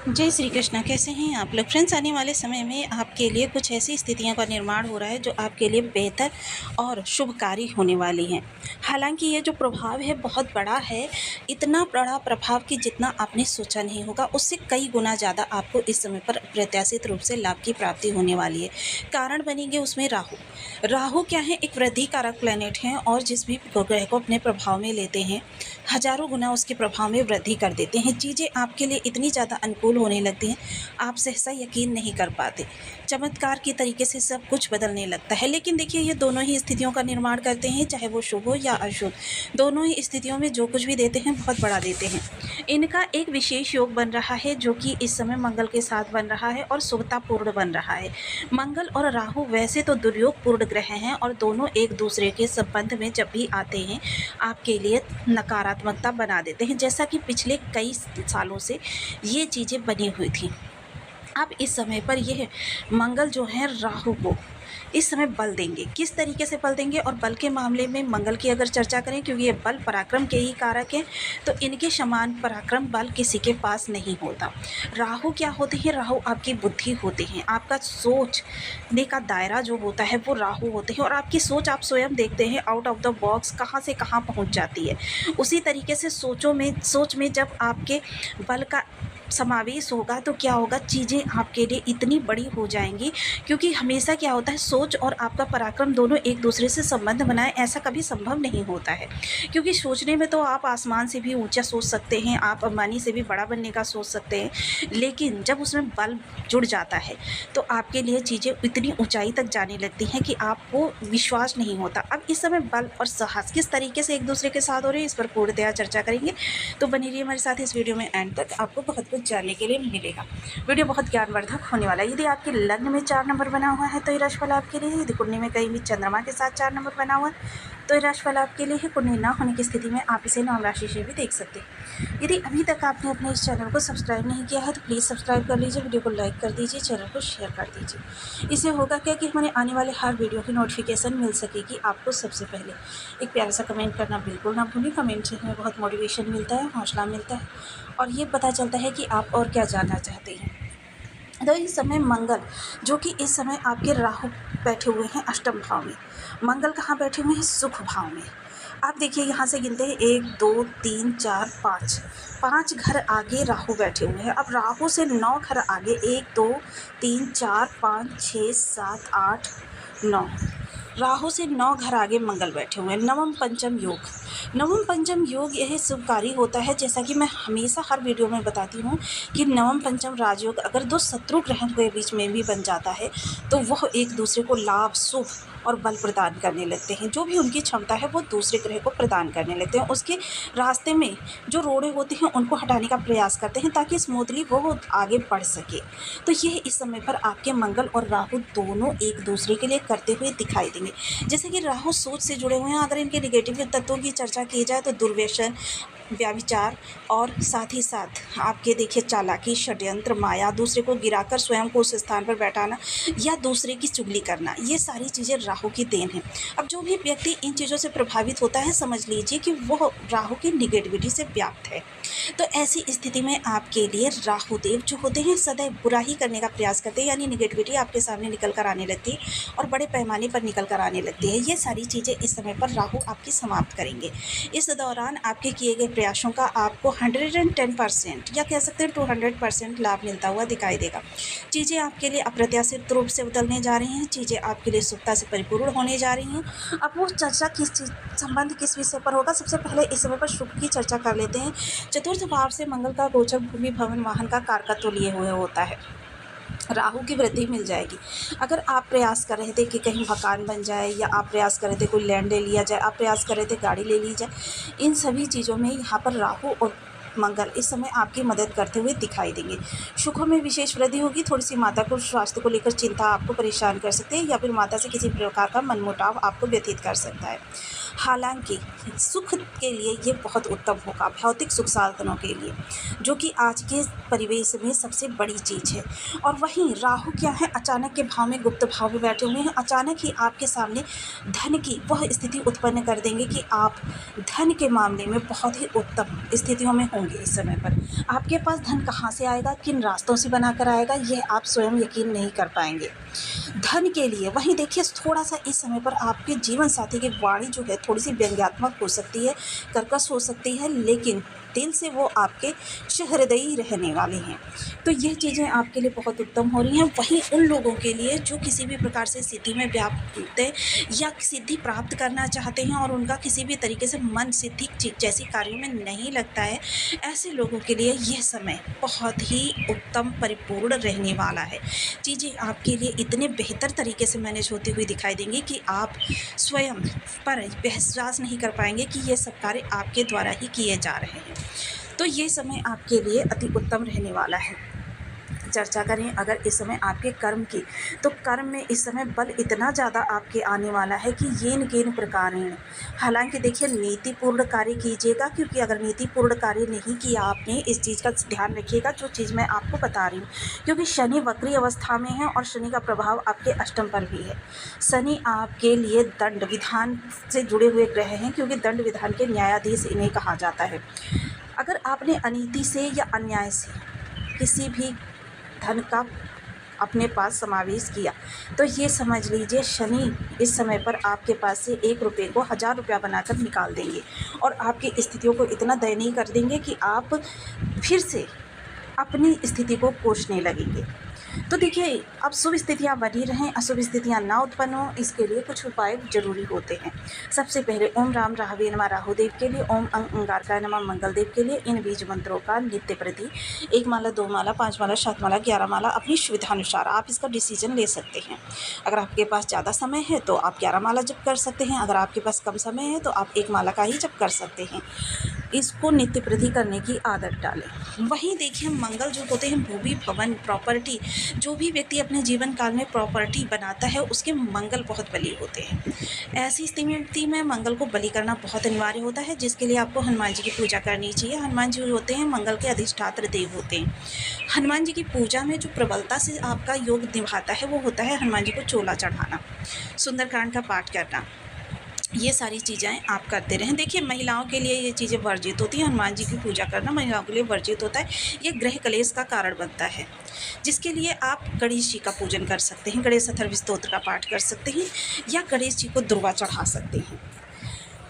जय श्री कृष्णा। कैसे हैं आप लोग फ्रेंड्स? आने वाले समय में आपके लिए कुछ ऐसी स्थितियों का निर्माण हो रहा है जो आपके लिए बेहतर और शुभकारी होने वाली हैं। हालांकि ये जो प्रभाव है बहुत बड़ा है, इतना बड़ा प्रभाव कि जितना आपने सोचा नहीं होगा, उससे कई गुना ज़्यादा आपको इस समय पर अप्रत्याशित रूप से लाभ की प्राप्ति होने वाली है। कारण बनेंगे उसमें राहु। राहु क्या है? एक वृद्धि कारक प्लैनेट हैं और जिस भी ग्रह को अपने प्रभाव में लेते हैं, हजारों गुना उसके प्रभाव में वृद्धि कर देते हैं। चीज़ें आपके लिए इतनी ज़्यादा अनुकूल होने लगती हैं, आप सहसा यकीन नहीं कर पाते। चमत्कार की तरीके से सब कुछ बदलने लगता है। लेकिन देखिए, ये दोनों ही स्थितियों का निर्माण करते हैं, चाहे वो शुभ हो या अशुभ। दोनों ही स्थितियों में जो कुछ भी देते हैं बहुत बड़ा देते हैं। इनका एक विशेष योग बन रहा है जो कि इस समय मंगल के साथ बन रहा है और शुभतापूर्ण बन रहा है। मंगल और राहु वैसे तो दुर्योगपूर्ण ग्रह हैं और दोनों एक दूसरे के संबंध में जब भी आते हैं आपके लिए नकारात्मकता बना देते हैं, जैसा कि पिछले कई सालों से ये चीज़ें बनी हुई थी। अब इस समय पर यह मंगल जो है राहु को इस समय बल देंगे। किस तरीके से बल देंगे? और बल के मामले में मंगल की अगर चर्चा करें, क्योंकि ये बल पराक्रम के ही कारक हैं, तो इनके समान पराक्रम बल किसी के पास नहीं होता। राहु क्या होते हैं? राहु आपकी बुद्धि होते हैं, आपका सोचने का दायरा जो होता है वो राहु होते हैं। और आपकी सोच आप स्वयं देखते हैं, आउट ऑफ द बॉक्स कहाँ से कहाँ पहुँच जाती है। उसी तरीके से सोच में जब आपके बल का समावेश होगा तो क्या होगा, चीज़ें आपके लिए इतनी बड़ी हो जाएंगी। क्योंकि हमेशा क्या होता है, सोच और आपका पराक्रम दोनों एक दूसरे से संबंध बनाए, ऐसा कभी संभव नहीं होता है। क्योंकि सोचने में तो आप आसमान से भी ऊंचा सोच सकते हैं, आप अंबानी से भी बड़ा बनने का सोच सकते हैं, लेकिन जब उसमें बल जुड़ जाता है तो आपके लिए चीज़ें इतनी ऊंचाई तक जाने लगती हैं कि आपको विश्वास नहीं होता। अब इस समय बल और साहस किस तरीके से एक दूसरे के साथ हो रहे हैं, इस पर पूर्णतया चर्चा करेंगे। तो बनी रहिए हमारे साथ इस वीडियो में, एंड तक आपको बहुत कुछ जानने के लिए मिलेगा। वीडियो बहुत ज्ञानवर्धक होने वाला है। यदि आपके लग्न में 4 नंबर बना हुआ है तो ये राशिफल आपके लिए है। यदि कुंडली में कहीं भी चंद्रमा के साथ 4 नंबर बना हुआ है तो ये राशिफल आपके लिए है। कुंडली ना होने की स्थिति में आप इसे नाम राशि से भी देख सकते हैं। यदि अभी तक आपने अपने इस चैनल को सब्सक्राइब नहीं किया है तो प्लीज़ सब्सक्राइब कर लीजिए, वीडियो को लाइक कर दीजिए, चैनल को शेयर कर दीजिए। इससे होगा क्या कि हमारे आने वाले हर वीडियो की नोटिफिकेशन मिल सकेगी आपको सबसे पहले। एक प्यारा सा कमेंट करना बिल्कुल ना भूलें। कमेंट से हमें बहुत मोटिवेशन मिलता है, हौसला मिलता है और ये पता चलता है कि आप और क्या जानना चाहते हैं। तो इस समय मंगल जो कि इस समय आपके राहु बैठे हुए हैं अष्टम भाव में। मंगल कहाँ बैठे हुए हैं? सुख भाव में। आप देखिए, यहाँ से गिनते हैं 1 2 3 4 5, 5 घर आगे राहु बैठे हुए हैं। अब राहु से 9 घर आगे 1 2 3 4 5 6 7 8 9, राहु से 9 घर आगे मंगल बैठे हुए हैं। नवम पंचम योग। नवम पंचम योग यह शुभकारी होता है, जैसा कि मैं हमेशा हर वीडियो में बताती हूँ कि नवम पंचम राजयोग अगर दो शत्रु ग्रहों के बीच में भी बन जाता है तो वह एक दूसरे को लाभ, सुख और बल प्रदान करने लगते हैं। जो भी उनकी क्षमता है वो दूसरे ग्रह को प्रदान करने लगते हैं। उसके रास्ते में जो रोड़े होते हैं उनको हटाने का प्रयास करते हैं ताकि स्मूथली वो आगे बढ़ सके। तो यह इस समय पर आपके मंगल और राहु दोनों एक दूसरे के लिए करते हुए दिखाई देंगे। जैसे कि राहु सोच से जुड़े हुए हैं, अगर इनके निगेटिव तत्वों की चर्चा की जाए तो दुर्व्यसन, व्याभिचार और साथ ही साथ आपके देखिए चालाकी, षड्यंत्र, माया, दूसरे को गिराकर स्वयं को उस स्थान पर बैठाना या दूसरे की चुगली करना, ये सारी चीज़ें राहु की देन है। अब जो भी व्यक्ति इन चीज़ों से प्रभावित होता है, समझ लीजिए कि वह राहु की निगेटिविटी से व्याप्त है। तो ऐसी स्थिति में आपके लिए राहु देव जो होते हैं सदैव बुरा ही करने का प्रयास करते हैं, यानी निगेटिविटी आपके सामने निकल कर आने लगती है और बड़े पैमाने पर निकल कर आने लगती है। ये सारी चीज़ें इस समय पर राहु आपकी समाप्त करेंगे। इस दौरान आपके किए गए प्रयासों का आपको 110% या कह सकते हैं 200% लाभ मिलता हुआ दिखाई देगा। चीज़ें आपके लिए अप्रत्याशित रूप से बदलने जा रही हैं, चीज़ें आपके लिए शुभता से परिपूर्ण होने जा रही हैं। अब वो चर्चा संबंध किस विषय पर होगा? सबसे पहले इस समय पर शुभ की चर्चा कर लेते हैं। चतुर्थ भाव से मंगल का गोचर भूमि, भवन, वाहन का कारकत्व लिए हुए होता है। राहु की वृद्धि मिल जाएगी। अगर आप प्रयास कर रहे थे कि कहीं मकान बन जाए, या आप प्रयास कर रहे थे कोई लैंड ले लिया जाए, आप प्रयास कर रहे थे गाड़ी ले ली जाए, इन सभी चीज़ों में यहाँ पर राहु और मंगल इस समय आपकी मदद करते हुए दिखाई देंगे। सुखों में विशेष वृद्धि होगी। थोड़ी सी माता को स्वास्थ्य को लेकर चिंता आपको परेशान कर सकते हैं, या फिर माता से किसी प्रकार का मनमुटाव आपको व्यथित कर सकता है। हालांकि सुख के लिए ये बहुत उत्तम होगा, भौतिक सुख साधनों के लिए, जो कि आज के परिवेश में सबसे बड़ी चीज़ है। और वहीं राहु क्या है, अचानक के भाव में, गुप्त भाव में बैठे हुए हैं, अचानक ही आपके सामने धन की वह स्थिति उत्पन्न कर देंगे कि आप धन के मामले में बहुत ही उत्तम स्थितियों में होंगे। इस समय पर आपके पास धन कहाँ से आएगा, किन रास्तों से बनाकर आएगा, यह आप स्वयं यकीन नहीं कर पाएंगे धन के लिए। वहीं देखिए, थोड़ा सा इस समय पर आपके जीवन साथी की वाणी जो है थोड़ी सी व्यंग्यात्मक हो सकती है, कर्कश हो सकती है, लेकिन दिल से वो आपके सहृदयी रहने वाले हैं। तो ये चीज़ें आपके लिए बहुत उत्तम हो रही हैं। वहीं उन लोगों के लिए जो किसी भी प्रकार से सिद्धि में व्याप्त है या सिद्धि प्राप्त करना चाहते हैं और उनका किसी भी तरीके से मन सिद्धि जैसी कार्यों में नहीं लगता है, ऐसे लोगों के लिए यह समय बहुत ही उत्तम परिपूर्ण रहने वाला है। चीज़ें आपके लिए इतने बेहतर तरीके से मैनेज होती हुई दिखाई देंगी कि आप स्वयं पर विश्वास नहीं कर पाएंगे कि ये सब कार्य आपके द्वारा ही किए जा रहे हैं। तो ये समय आपके लिए अति उत्तम रहने वाला है। चर्चा करें अगर इस समय आपके कर्म की, तो कर्म में इस समय बल इतना ज़्यादा आपके आने वाला है कि येन केन प्रकारेण। हालांकि देखिए, नीतिपूर्ण कार्य कीजिएगा, क्योंकि अगर नीतिपूर्ण कार्य नहीं किया आपने, इस चीज़ का ध्यान रखिएगा जो चीज़ मैं आपको बता रही हूँ, क्योंकि शनि वक्री अवस्था में है और शनि का प्रभाव आपके अष्टम पर भी है। शनि आपके लिए दंड विधान से जुड़े हुए ग्रह हैं, क्योंकि दंड विधान के न्यायाधीश इन्हें कहा जाता है। अगर आपने अनीति से या अन्याय से किसी भी धन का अपने पास समावेश किया, तो ये समझ लीजिए शनि इस समय पर आपके पास से 1 रुपये को 1000 रुपया बनाकर निकाल देंगे और आपकी स्थितियों को इतना दयनीय कर देंगे कि आप फिर से अपनी स्थिति को कोसने लगेंगे। तो देखिए, अब शुभ स्थितियाँ बनी रहें, अशुभ स्थितियाँ ना उत्पन्न हो, इसके लिए कुछ उपाय जरूरी होते हैं। सबसे पहले ओम राम राहवे नमः राहुदेव के लिए, ओम अंगारकाय नमः मंगलदेव के लिए इन बीज मंत्रों का नित्य प्रति 1 माला, 2 माला, 5 माला, 7 माला, 11 माला अपनी सुविधानुसार आप इसका डिसीजन ले सकते हैं। अगर आपके पास ज़्यादा समय है तो आप 11 माला जप कर सकते हैं, अगर आपके पास कम समय है तो आप 1 माला का ही जप कर सकते हैं। इसको नित्य प्रति करने की आदत डालें। वहीं देखिए, मंगल जो होते हैं, भूमि, भवन, प्रॉपर्टी, जो भी व्यक्ति अपने जीवन काल में प्रॉपर्टी बनाता है उसके मंगल बहुत बली होते हैं। ऐसी स्थिति में मंगल को बलि करना बहुत अनिवार्य होता है, जिसके लिए आपको हनुमान जी की पूजा करनी चाहिए। हनुमान जी होते हैं मंगल के अधिष्ठात्र देव होते हैं। हनुमान जी की पूजा में जो प्रबलता से आपका योग निभाता है वो होता है हनुमान जी को चोला चढ़ाना, सुंदरकांड का पाठ करना, ये सारी चीज़ें आप करते रहें। देखिए, महिलाओं के लिए ये चीज़ें वर्जित होती हैं। हनुमान जी की पूजा करना महिलाओं के लिए वर्जित होता है, ये ग्रह कलेश का कारण बनता है, जिसके लिए आप गणेश जी का पूजन कर सकते हैं, गणेश अथर्व स्तोत्र का पाठ कर सकते हैं या गणेश जी को दुर्वा चढ़ा सकते हैं।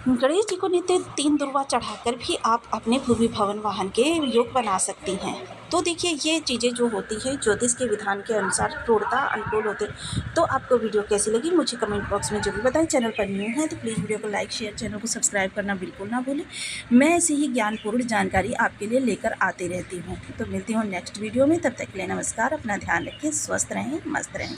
गणेश जी को नित्य 3 दुर्वा चढ़ाकर भी आप अपने भूमि भवन वाहन के योग बना सकती हैं। तो देखिए, ये चीज़ें जो होती हैं ज्योतिष के विधान के अनुसार पूर्णतः अनुकूल होते हैं। तो आपको वीडियो कैसी लगी मुझे कमेंट बॉक्स में जरूर बताएं। चैनल पर न्यू है तो प्लीज़ वीडियो को लाइक, शेयर, चैनल को सब्सक्राइब करना बिल्कुल ना भूलें। मैं ऐसी ही ज्ञानपूर्ण जानकारी आपके लिए लेकर आती रहती हूँ। तो मिलती हूँ नेक्स्ट वीडियो में, तब तक के लिए नमस्कार। अपना ध्यान रखें, स्वस्थ रहें, मस्त रहें।